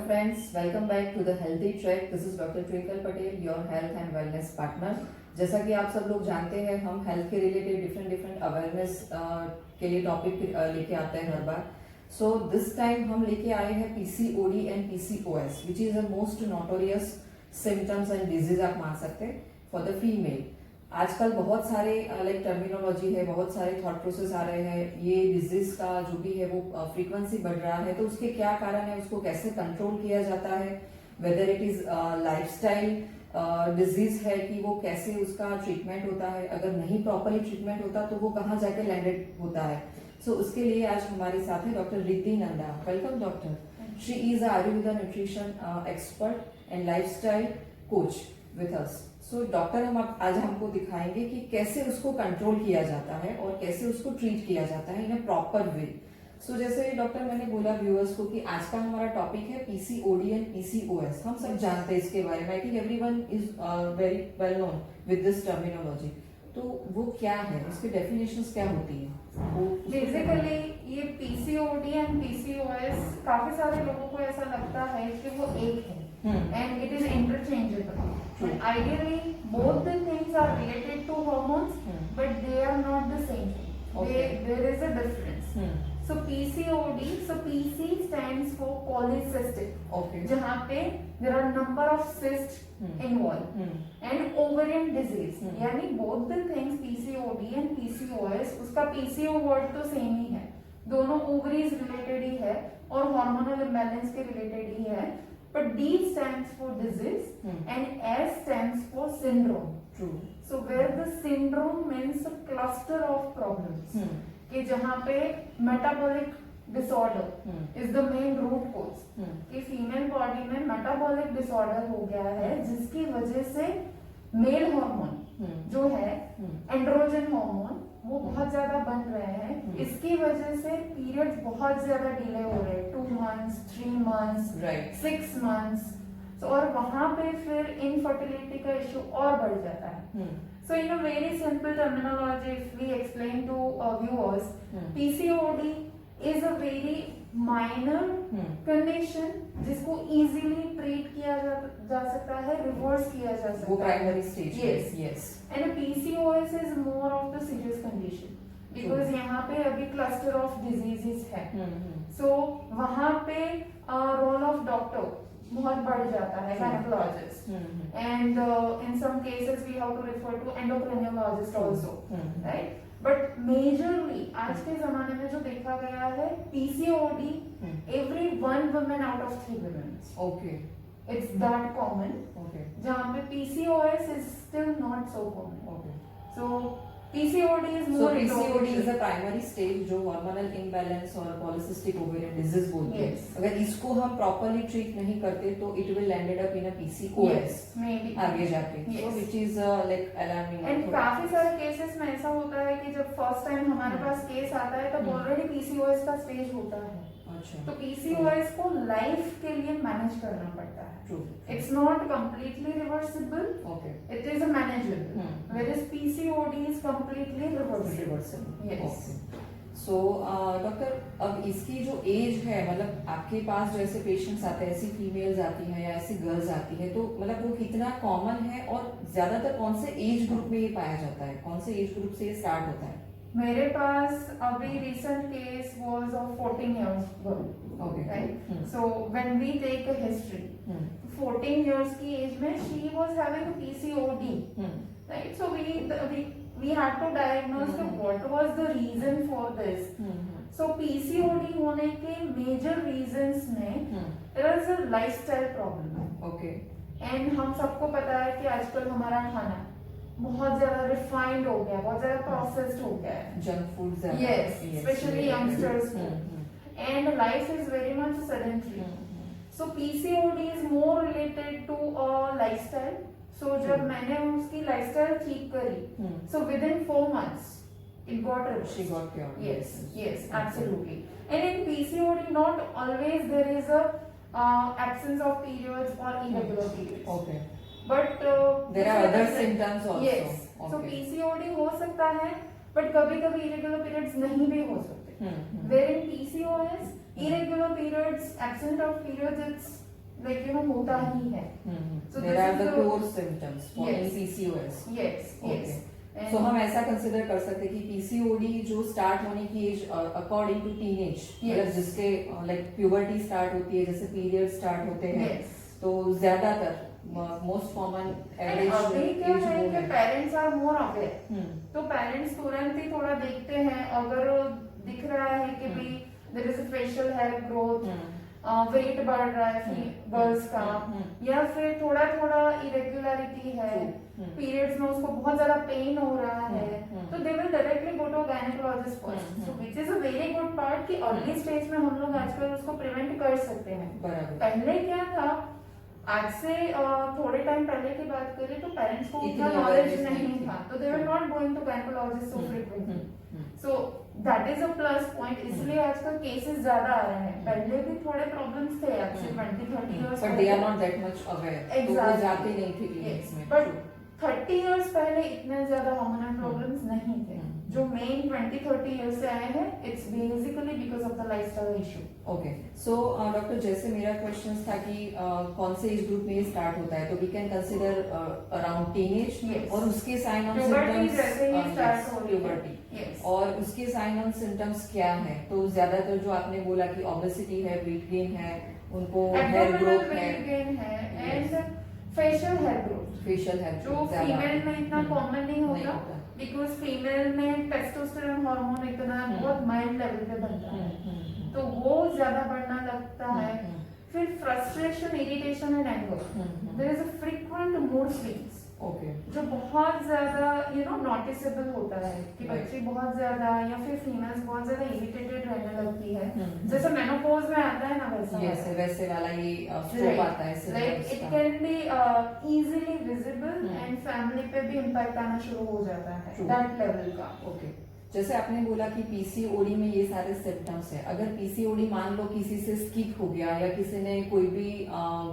friends, welcome back to the Healthy Track. This is Dr. Twinkle Patel, your health and wellness partner. जैसा कि आप सब लोग जानते हैं, हम हेल्थ के रिलेटेड डिफरेंट अवेयरनेस के लिए टॉपिक लेके आते हैं हर बार. सो दिस टाइम हम लेके आए हैं PCOD and PCOS, which is the most notorious symptoms and disease आप मान सकते हैं फॉर द फीमेल. आजकल बहुत सारे लाइक टर्मिनोलॉजी है, बहुत सारे थॉट प्रोसेस आ रहे हैं. ये डिजीज का जो भी है वो फ्रीक्वेंसी बढ़ रहा है, तो उसके क्या कारण है, उसको कैसे कंट्रोल किया जाता है, whether it is lifestyle disease है कि वो कैसे उसका ट्रीटमेंट होता है, अगर नहीं प्रॉपरली ट्रीटमेंट होता तो वो कहाँ जाके लैंडेड होता है. सो उसके लिए आज हमारे साथ है doctor Riddhi Nanda. Welcome doctor. She is Ayurveda nutrition expert and lifestyle coach with us. So doctor हम आज हमको दिखाएंगे कि कैसे उसको कंट्रोल किया जाता है और कैसे उसको ट्रीट किया जाता है इन अ प्रॉपर वे. सो जैसे डॉक्टर मैंने बोला व्यूअर्स को कि आज का हमारा टॉपिक है पीसीओडी एंड पीसीओएस. हम सब जानते हैं इसके बारे में. I think everyone is very well known with this terminology. तो वो क्या है, उसकी डेफिनेशंस क्या होती है? बेसिकली ये पीसीओडी एंड पीसीओएस काफी सारे लोगों को ऐसा लगता है कि वो एक है and it is interchangeable. But ideally, both the things are related to hormones, but they are not the same thing. Okay. There is a difference. So PCOD, so PC stands for polycystic. Okay. जहाँ पे there are number of cysts involved. And ovarian disease. यानी both the things PCOD and PCOS, उसका PCO word तो same ही है. दोनों ovaries related ही है और hormonal imbalance के related ही है. But D stands for disease and S stands for syndrome. True. So where the syndrome means a cluster of problems. कि जहाँ पे metabolic disorder is the main root cause. कि female body में metabolic disorder हो गया है जिसकी वजह से मेल हार्मोन जो है एंड्रोजन हार्मोन वो बहुत ज्यादा बन रहे हैं. इसकी वजह से पीरियड्स बहुत ज्यादा डिले हो रहे हैं. 2 months, 3 months, 6 months. और वहां पे फिर इनफर्टिलिटी का इश्यू और बढ़ जाता है. So in a very simple terminology if we explain to viewers, PCOD is a very minor condition जिसको इजीली ट्रीट किया जा सकता है, रिवर्स किया जा सकता है. वो primary stage. Yes. And PCOS is more of the serious condition because यहाँ पे अभी क्लस्टर ऑफ डिजीजेस है. सो वहां पे रोल ऑफ डॉक्टर बहुत बढ़ जाता है, gynaecologist. And in some cases we have to refer to endocrinologist also, right. But majorly आज के जमाने में जो देखा गया है PCOD every 1 woman out of 3 women. Okay. It's that common. Okay. जहाँ पे PCOS is still not so common. Okay. So PCOD is So more. PCOD is the primary stage जो hormonal imbalance और polycystic ovarian disease बोलते हैं. Yes. अगर इसको हम properly treat नहीं करते तो it will landed up in a PCOS. Yes, maybe. आगे जाके. Yes. So which is like alarming. And काफी सारे केसेस में ऐसा होता है कि जब फर्स्ट टाइम हमारे पास केस आता है तब ऑलरेडी PCOS का स्टेज होता है. अच्छा. तो PCOS को लाइफ के लिए मैनेज करना पड़ता है. True. It's not completely reversible. Okay. It is a manageable. Whereas PCOD is completely reversible. Reversible. Yes. Okay. So doctor अब इसकी जो एज है, मतलब आपके पास जो ऐसे पेशेंट्स आते हैं, ऐसी फीमेल्स आती हैं या ऐसी गर्ल्स आती हैं, तो मतलब वो कितना कॉमन है और ज्यादातर कौन से एज ग्रुप में ये पाया जाता है, कौन से एज ग्रुप से ये स्टार्ट होता है? मेरे पास अभी recent case was of 14 years girl. Okay. Right. So when we take a history, 14 years की एज में she was having PCOD. Right. So we had to diagnose what was the reason for this. So PCOD होने के major reasons में there is a lifestyle problem. Okay. And हम सबको पता है कि आजकल हमारा खाना बहुत ज्यादा रिफाइंड हो गया, बहुत ज्यादा प्रोसेस्ड हो गया है. जंक फूड ज्यादा. Yes, especially youngsters को. And life is very much sedentary. So PCOD is more related to a lifestyle. So जब मैंने उसकी lifestyle ठीक करी, so within 4 months it got reversed. She got cured. Yes, absolutely. And in PCOD, not always there is a absence of periods or irregular periods. Okay. But there are other symptoms also. Yes. Okay. So PCOD हो सकता है, but कभी-कभी irregular periods नहीं भी हो सकते. Wherein PCOS, irregular periods, absence of periods, it's like you no होता ही है. So There this are is the the- core symptoms for Yes. PCOS. Yes, yes. Okay. So हम ऐसा कंसिडर कर सकते हैं कि PCOD जो स्टार्ट होने की एज अकॉर्डिंग टू टीनेज, मतलब जिसके लाइक प्यूबर्टी स्टार्ट होती है, जैसे पीरियड स्टार्ट होते हैं, Yes. तो ज्यादातर मोस्ट कॉमन And अभी क्या है कि average parents are more aware, तो पेरेंट्स तुरंत ही थोड़ा देखते हैं अगर दिख रहा है कि भाई there is a facial hair growth, weight बढ़ रहा है गर्ल्स का, या फिर थोड़ा थोड़ा इरेगुलरिटी है, पीरियड्स में उसको बहुत ज्यादा पेन हो रहा है, तो they will directly go to gynaecologist first. So which is a very good part कि अर्ली स्टेज में हम लोग आजकल उसको प्रिवेंट कर सकते हैं. बराबर. पहले क्या था, आज से थोड़े टाइम पहले की बात करें तो पेरेंट्स को उतना इतनी नॉलेज awareness नहीं नहीं था, थी. तो they were not going to gynaecologist so frequently. So that is a plus point. इसलिए आजकल केसेस ज्यादा आ रहे हैं. पहले भी थोड़े प्रॉब्लम्स थे आज से 20-30 years, but they are not that much aware, तो वो जाते नहीं थे क्लिनिक्स में. बट 30 इयर्स पहले इतने ज्यादा हार्मोनल प्रॉब्लम्स नहीं थे. जो मेन 20-30 इयर्स से आए हैं, it's basically because of the lifestyle issue. Okay. So doctor, जैसे मेरा क्वेश्चन था कि कौन से एज ग्रुप में ये स्टार्ट होता है, तो we can consider around teenage. Yes. और उसके साइन ऑफ Puberty जैसे ही start सिम्टम्स, हो रही है. Puberty, Yes. और उसके साइन ऑफ सिम्टम्स क्या है? तो ज्यादातर जो आपने बोला कि ओबेसिटी है, वेट गेन है, उनको हेयर Abdominal ग्रोथ है, weight gain है and facial hair growth, facial hair जो फीमेल में इतना कॉमन नहीं होता होता. बिकॉज फीमेल में टेस्टोस्टेरोन हार्मोन इतना बहुत माइल्ड लेवल पे बनता है, तो वो ज्यादा बढ़ना लगता है. फिर frustration, irritation and anger. There is a frequent mood swings okay. जो बहुत ज्यादा यू नो नोटिसेबल होता है कि Right. बच्चे बहुत ज्यादा या फिर फीमेल्स बहुत ज्यादा इरिटेटेड रहने लगती है. हम्म. जैसे मेनोपॉज में आता है ना वैसा यस, वैसे वाला ये स्ट्रोक आता है लाइक symptoms इट का. Can be easily visible hmm. And family पे भी इम्पैक्ट आना शुरू हो जाता है True. दैट लेवल का. ओके. जैसे आपने बोला कि पीसीओडी में ये सारे सिम्टम्स है, अगर पीसीओडी मान लो किसी से स्किप हो गया, या किसी ने कोई भी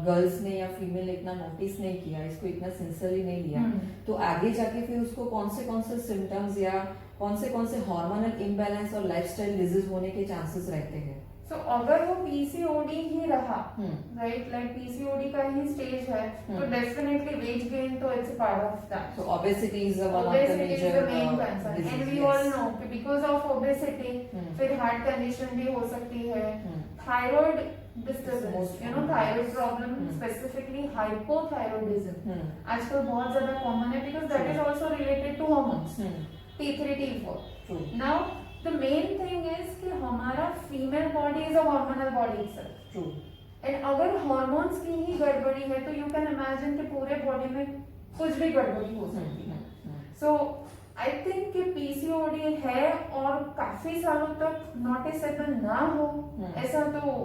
गर्ल्स ने या फीमेल ने इतना नोटिस नहीं किया, इसको इतना सिंसियरली नहीं लिया, तो आगे जाके फिर उसको कौन से सिम्टम्स या कौन से हार्मोनल इम्बैलेंस और लाइफस्टाइल डिजीज होने के चांसेस रहते हैं? सो अगर वो पीसीओडी ही रहा, हम्म. राइट, लाइक पीसीओडी का ही स्टेज है, तो हम्म. डेफिनेटली वेट गेन तो it's part of that. So obesity is one of the Obesity is major the main concern, and disease, we yes. all know कि because of obesity हम्म. फिर heart condition भी हो सकती है, hmm. Thyroid Most disturbance, you know common. Thyroid problem, hmm. Specifically hypothyroidism hmm. आजकल बहुत ज्यादा common है because that is also related to hormones hmm. T3 T4. True. Now the main thing is कि हमारा female body is a hormonal body itself, True. And अगर hormones की ही गड़बड़ी है तो यू कैन इमेजिन कि पूरे बॉडी में कुछ भी गड़बड़ी हो सकती है. सो आई थिंक कि पीसीओडी है और काफी सालों तक नोटिसेबल ना हो, ऐसा तो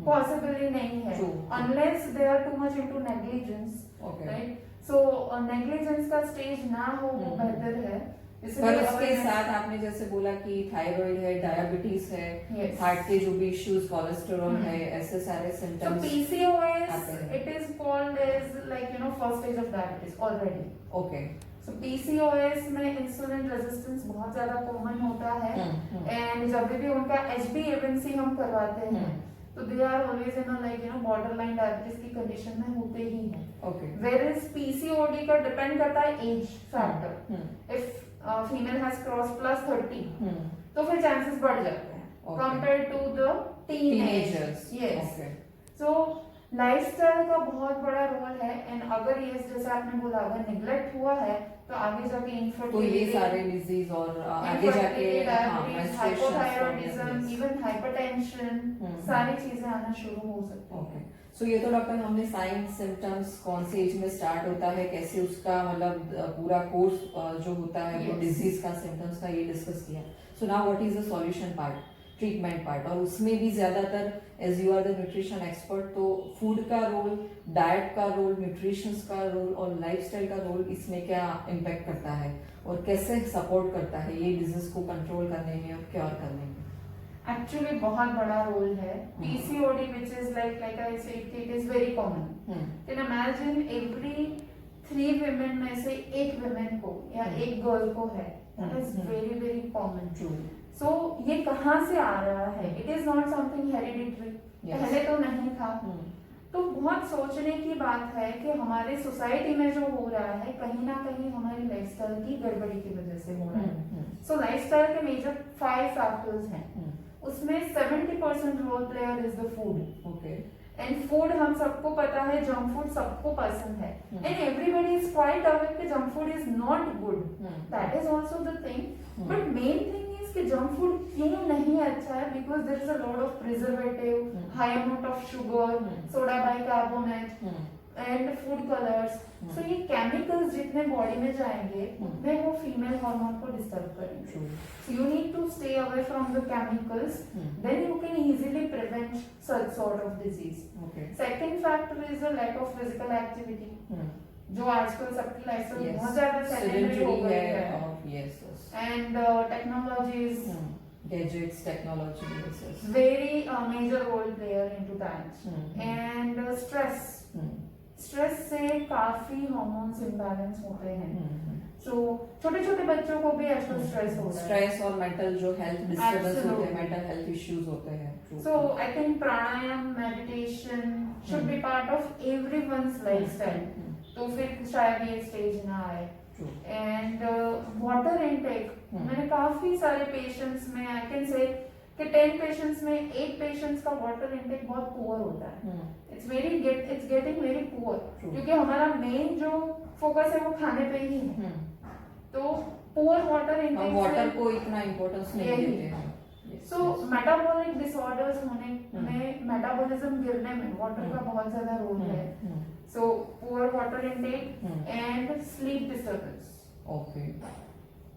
पॉसिबल ही नहीं है True. Unless they are too much into negligence, Okay. Right. So negligence का स्टेज ना हो वो बेहतर है. पर इसलिए उसके awareness- साथ आपने जैसे बोला कि थायराइड है, डायबिटीज है, Yes. हार्ट के जो भी इश्यूज, कोलेस्टेरॉल हम्म. है, ऐसे सारे So सिम्टम्स PCOS, आते हैं. it is called as like you know first stage of diabetes already. Okay. So PCOS में इंसुलिन रेजिस्टेंस बहुत ज्यादा कॉमन होता है, एंड जब भी उनका HbA1c हम करवाते हैं तो they are always in like you know borderline diabetes की कंडीशन में होते ही हैं. ओके. वेयर इज PCOD का डिपेंड करता है age factor. If female has cross plus 30 तो फिर चांसेस बढ़ जाते हैं Okay. Compare to the teenagers. Yes. Okay. So lifestyle का बहुत बड़ा रोल है, एंड अगर ये जैसे आपने बोला अगर निग्लेक्ट हुआ है तो आगे जाके तो ये इनफर्टिलिटी, सारे डिजीज और आगे जाके डायबिटीज, हाइपोथायरॉइडिज्म, इवन हाइपरटेंशन, हम्म. सारी चीजें आना शुरू हो सकती हैं. ओके. सो ये तो डॉक्टर हमने साइन सिम्टम्स कौन से एज में स्टार्ट होता है, कैसे उसका मतलब पूरा कोर्स जो होता है वो Yes. डिजीज का, सिम्टम्स का, ये डिस्कस किया. So now what is the solution part, treatment part, और उसमें भी ज्यादातर as you are the nutrition expert, तो फूड का रोल, डाइट का रोल, न्यूट्रिशन का रोल और लाइफस्टाइल का रोल इसमें क्या इम्पैक्ट करता है और कैसे सपोर्ट करता है ये डिजीज को कंट्रोल करने में और क्योर करने में? एक्चुअली बहुत बड़ा रोल है. PCOD which is like I said it is very common. Can imagine every 3 women में से एक women को या एक गर्ल को है. That is very very common. True. So ये कहाँ से आ रहा है? It is not something hereditary. Yes. पहले तो नहीं था. तो बहुत सोचने की बात है कि हमारे सोसाइटी में जो हो रहा है कहीं ना कहीं हमारी लाइफस्टाइल की गड़बड़ी की वजह से हो रहा है। सो लाइफस्टाइल के मेजर 5 फैक्टर्स हैं, उसमें 70% role player is the food. Okay. And food हम सबको पता है, जंक फूड सबको पसंद है, and everybody is quite aware कि junk food is not good, that is also the thing. But main thing is कि जंक फूड क्यों नहीं अच्छा है, because there is a lot of preservative, high amount of sugar, soda bicarbonate and food colours. So ये chemicals जितने body में जाएंगे उतने वो फीमेल हार्मोन को डिस्टर्ब करेंगे। So you need to stay away from the chemicals, then you can easily prevent such sort of disease. Okay. Second factor is the lack of physical activity, जो आजकल सबकी lifestyle बहुत ज्यादा sedentary हो गई है, yes, yes. and technology is gadgets, technology, yes, yes. very major role player into that. And stress से काफी हार्मोन्स इम्बैलेंस होते हैं। सो छोटे छोटे बच्चों को भी आजकल स्ट्रेस हो रहा है, स्ट्रेस और मेंटल जो हेल्थ डिस्टर्बेंस होते हैं, मेंटल हेल्थ इश्यूज होते हैं। So I think pranayama, meditation should be part of everyone's lifestyle, तो फिर शायद ये स्टेज ना आए। एंड वाटर इनटेक, मैंने काफी सारे पेशेंट्स में आई कैन से कि 10 पेशेंट्स में 8 पेशेंट्स का वाटर इनटेक बहुत पुअर होता है। इट्स गेटिंग वेरी पुअर, क्योंकि हमारा मेन जो फोकस है वो खाने पे ही है। तो पुअर वाटर इनटेक, वाटर को इतना इम्पोर्टेंस नहीं देते हैं। सो मेटाबॉलिक डिसऑर्डर्स होने में, मेटाबॉलिज्म गिरने में वाटर का बहुत ज्यादा रोल है। So poor water intake and sleep disturbance. Okay.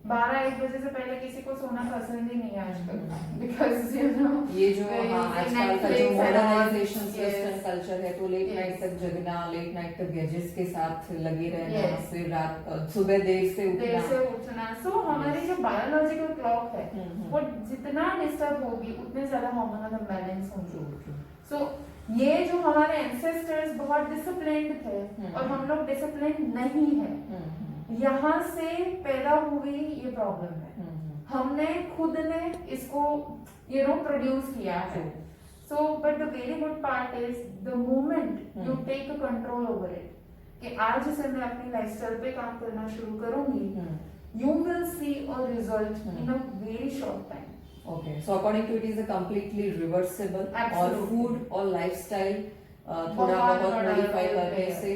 12-1 बजे से पहले किसी को सोना पसंद ही नहीं है आजकल, बिकॉज यू नो ये जो आजकल का जो मॉडर्नाइजेशन वेस्टर्न कल्चर है, तो लेट नाइट तक जगना, लेट नाइट तक गैजेट्स के साथ लगे रहना, फिर रात सुबह देर से उठना। सो हमारी जो बायोलॉजिकल क्लॉक है वो जितना डिस्टर्ब होगी उतने ज्यादा हार्मोनल इम्बैलेंस होंगे। सो ये जो हमारे एंसेस्टर्स बहुत डिसिप्लिन्ड थे और हम लोग डिसिप्लिन्ड नहीं है, यहाँ से पैदा हुई ये प्रॉब्लम है। हमने खुद ने इसको प्रोड्यूस किया है। So but the very good part is the moment you take control over it, कि आज से मैं अपनी लाइफस्टाइल पे काम करना शुरू करूंगी, you will see a result in a very short time. Okay, so according to it is a completely reversible, और food और lifestyle थोड़ा बहुत modify करने से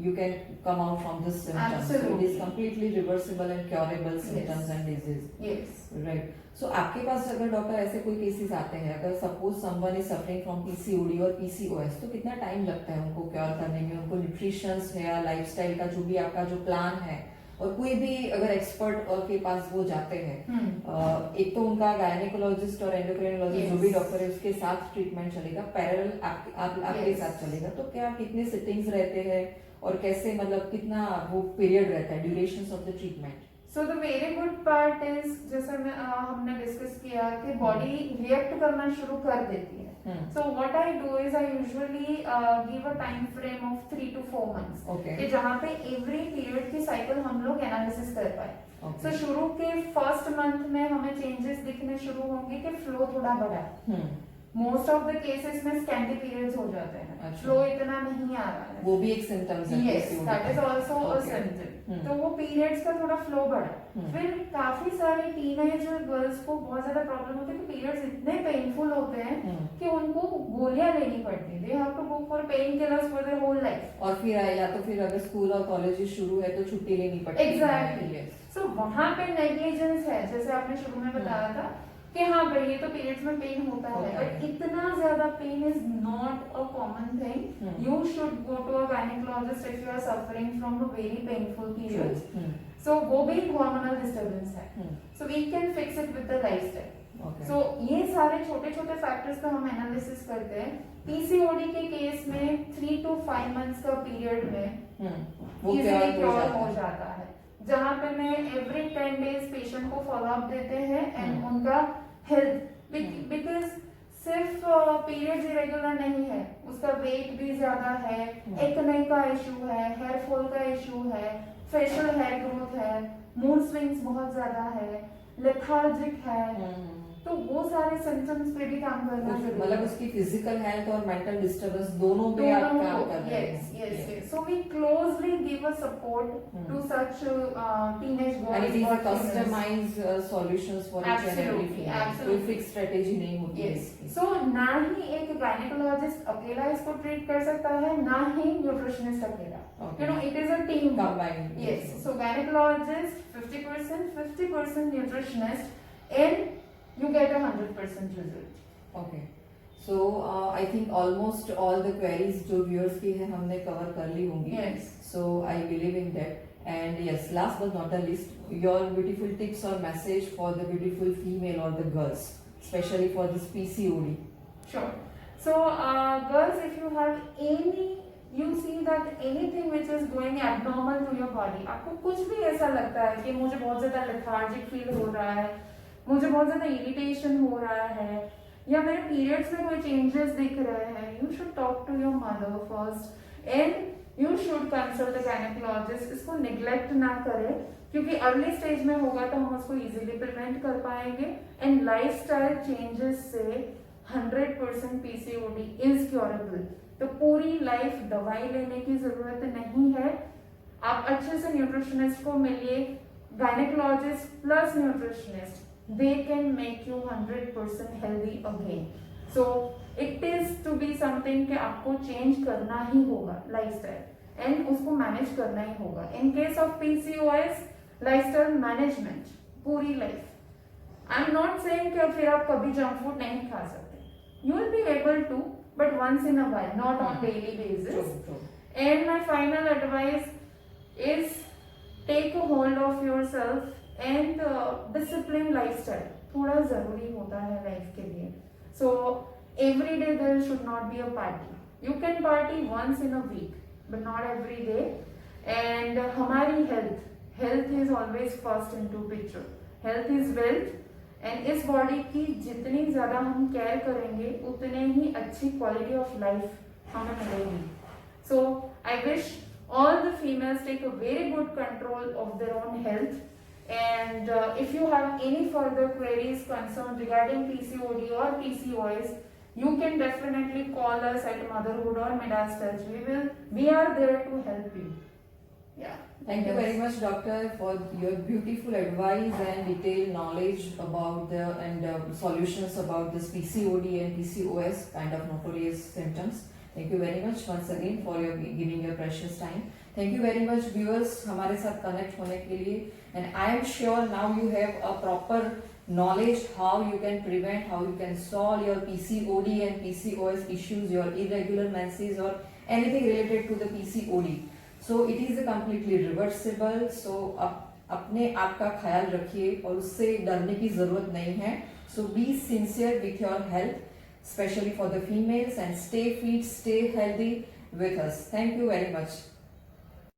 you can come out from this symptoms. So it is completely reversible and curable symptoms and disease. Yes. Right. So आपके पास अगर doctor ऐसे कोई केसेस आते हैं, अगर suppose someone is suffering from PCOD और पीसीओएस, तो कितना टाइम लगता है उनको क्योर करने में? उनको न्यूट्रिशंस है या लाइफस्टाइल का जो भी आपका जो प्लान है, और कोई भी अगर एक्सपर्ट के पास वो जाते हैं, एक तो उनका गायनेकोलॉजिस्ट और एंडोक्राइनोलॉजिस्ट जो भी डॉक्टर है उसके साथ ट्रीटमेंट चलेगा, पैरेलल आपके साथ चलेगा, तो क्या कितने सिटिंग्स रहते हैं और कैसे, मतलब कितना वो पीरियड रहता है, duration of the treatment? So the very good part is, जैसा हमने डिस्कस किया कि बॉडी रिएक्ट करना शुरू कर देती है। So what I do is I usually give a time frame of 3 to 4 months, कि जहाँ पे every period की साइकिल हम लोग एनालिसिस कर पाए। So शुरू के फर्स्ट मंथ में हमें चेंजेस दिखने शुरू होंगे कि फ्लो थोड़ा बढ़ा, मोस्ट ऑफ द केसेस में स्कैंटी पीरियड्स हो जाते हैं, फ्लो इतना नहीं आ रहा है, वो भी एक सिम्टम्स है। Yes, that is also a symptom. तो वो पीरियड्स का थोड़ा फ्लो बढ़ा। फिर काफी सारे टीनेज गर्ल्स को बहुत ज्यादा प्रॉब्लम होती है कि पीरियड्स इतने पेनफुल होते हैं कि उनको गोलियां लेनी पड़ती है, they have to go for pain killers for their whole life. और फिर या तो फिर अगर स्कूल और कॉलेज शुरू है तो छुट्टी लेनी पड़ती है। एग्जैक्टली। सो वहां पे नेग्लिजेंस है, जैसे आपने शुरू में बताया था कि हाँ भाई ये तो पीरियड्स में पेन होता है, बट इतना ज्यादा pain is not a common thing. You should go to a gynaecologist if you are suffering from a very painful periods. So वो भी हार्मोनल डिस्टर्बेंस है, so we can fix it with the lifestyle. So ये सारे छोटे छोटे factors का हम analysis करते हैं। पीसीओडी के केस में 3 to 5 मंथ्स का पीरियड में इजीली क्योर हो जाता है, जहाँ पे मैं एवरी 10 डेज पेशेंट को फॉलोअप देते हैं एंड उनका हेल्थ, बिकॉज सिर्फ पीरियड्स इरेगुलर नहीं है, उसका वेट भी ज्यादा है, एक्ने का इशू है, हेयर फॉल का इशू है, फेशियल हेयर ग्रोथ है, मूड स्विंग्स बहुत ज्यादा है, लेथार्जिक है, तो वो सारे सिम्टम्स पे भी काम करना जरूरी मतलब है। उसकी फिजिकल हेल्थ और मेंटल डिस्टर्बेंस दोनों पे आप काम कर रहे हैं। Yes. So we closely give a support to such teenage girls. And it is or a customized solutions for each and every Absolutely, female. absolutely. कोई फिक्स स्ट्रेटेजी नहीं होती है Yes. इसकी। So ना ही एक गायनेकोलॉजिस्ट अकेला इसको ट्रीट कर सकता है, ना ही न्यूट्रिशनिस्ट अकेला। Okay. You know, it is a team. Combined. Yes. So gynecologist 50%, 50% nutritionist, and you get 100% result. Okay. So I think almost all the queries जो viewers की है हमने cover कर ली होंगी. Yes. So I believe in that. And yes, last but not the least, your beautiful tips or message for the beautiful female or the girls, especially for this PCOD. Sure. So, girls, if you have any, you see that anything which is going abnormal to your body, आपको कुछ भी ऐसा लगता है कि मुझे बहुत ज्यादा lethargic feel हो रहा है, मुझे बहुत ज्यादा irritation हो रहा है, या मेरे periods में कोई changes दिख रहे हैं, you should talk to your mother first and you should consult a gynecologist. इसको neglect ना करें, क्योंकि अर्ली स्टेज में होगा तो हम उसको इजीली प्रिवेंट कर पाएंगे। एंड लाइफस्टाइल चेंजेस से 100% पीसीओडी इज क्योरेबल। तो पूरी लाइफ दवाई लेने की जरूरत नहीं है। आप अच्छे से न्यूट्रिशनिस्ट को मिलिए, gynaecologist plus nutritionist, they can make you 100% healthy again. So it is to be something कि आपको चेंज करना ही होगा लाइफस्टाइल एंड उसको मैनेज करना ही होगा। In case of PCOS, lifestyle management पूरी life. I am not saying कि फिर आप कभी जंक फूड नहीं खा सकते, you will be able to, but once in a while, not on daily basis. And my final advice is take a hold of yourself and discipline lifestyle थोड़ा जरूरी होता है लाइफ के लिए। So every day there should not be a party. You can party once in a week but not every day. And हमारी health is always first into picture. Health is wealth and इस body की जितनी ज्यादा हम care करेंगे उतने ही अच्छी quality of life हमें मिलेगी। So I wish all the females take a very good control of their own health. And if you have any further queries, concerned regarding PCOD or PCOS, you can definitely call us at Motherhood or Midas Touch. We are there to help you. Yeah. Thank you very much, doctor, for your beautiful advice and detailed knowledge about solutions about this PCOD and PCOS kind of notorious symptoms. Thank you very much once again for your giving your precious time. Thank you very much, viewers, हमारे साथ connect होने के लिए. And I am sure now you have a proper knowledge how you can prevent, how you can solve your PCOD and PCOS issues, your irregular menses or anything related to the PCOD. So it is a completely reversible. So अपने आप का ख्याल रखिए और उससे डरने की जरूरत नहीं है. So be sincere with your health, especially for the females, and stay fit, stay healthy with us. Thank you very much.